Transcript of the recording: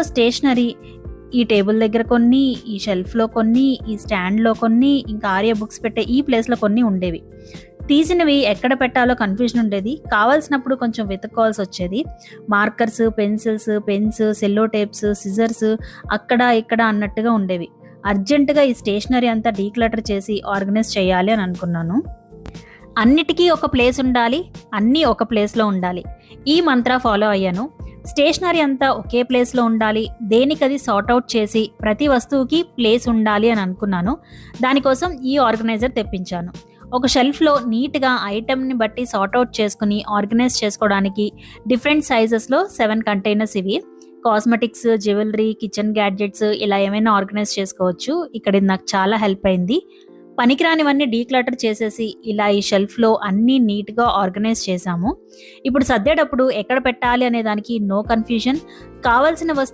Stationery ఈ table దగ్గర కొన్ని, ఈ షెల్ఫ్‌లో కొన్ని, ఈ స్టాండ్‌లో కొన్ని, ఇంకా ఆర్య బుక్స్ పెట్టే ఈ ప్లేస్‌లో కొన్ని ఉండేవి. తీసినవి ఎక్కడ పెట్టాలో కన్‌ఫ్యూజన్ ఉండేది. కావాల్సినప్పుడు కొంచెం వెతుక్కోవాల్సొచ్చేది. మార్కర్స్, పెన్సిల్స్, పెన్స్, సెల్లో టేప్స్, సిజర్స్ అక్కడ, ఇక్కడ అన్నట్టుగా ఉండేవి. అర్జెంట్‌గా ఈ స్టేషనరీ అంతా డీక్లటర్ చేసి ఆర్గనైజ్ చేయాలి అని అనుకున్నాను. అన్నిటికీ ఒక ప్లేస్ ఉండాలి, అన్నీ ఒక ప్లేస్‌లో ఉండాలి. ఈ మంత్ర ఫాలో అయ్యాను. స్టేషనరీ అంతా ఒకే ప్లేస్‌లో ఉండాలి, దేనికది సార్ట్ ఔట్ చేసి ప్రతి వస్తువుకి ప్లేస్ ఉండాలి అని అనుకున్నాను. దానికోసం ఈ ఆర్గనైజర్ తెప్పించాను. ఒక షెల్ఫ్‌లో నీట్‌గా ఐటెమ్‌ని బట్టి సార్ట్ ఔట్ చేసుకొని ఆర్గనైజ్ చేసుకోవడానికి డిఫరెంట్ సైజెస్‌లో 7 కంటైనర్స్ ఇవి. కాస్మెటిక్స్, జ్యువెలరీ, కిచెన్ గ్యాడ్జెట్స్ ఇలా ఏమైనా ఆర్గనైజ్ చేసుకోవచ్చు. ఇక్కడ ఇది నాకు చాలా హెల్ప్ అయింది. పనికిరానివన్నీ డీక్లటర్ చేసేసి ఇలా ఈ షెల్ఫ్‌లో అన్నీ నీట్‌గా ఆర్గనైజ్ చేశాము. ఇప్పుడు సర్దేటప్పుడు ఎక్కడ పెట్టాలి అనే దానికి నో కన్‌ఫ్యూజన్. కావాల్సిన వస్తువు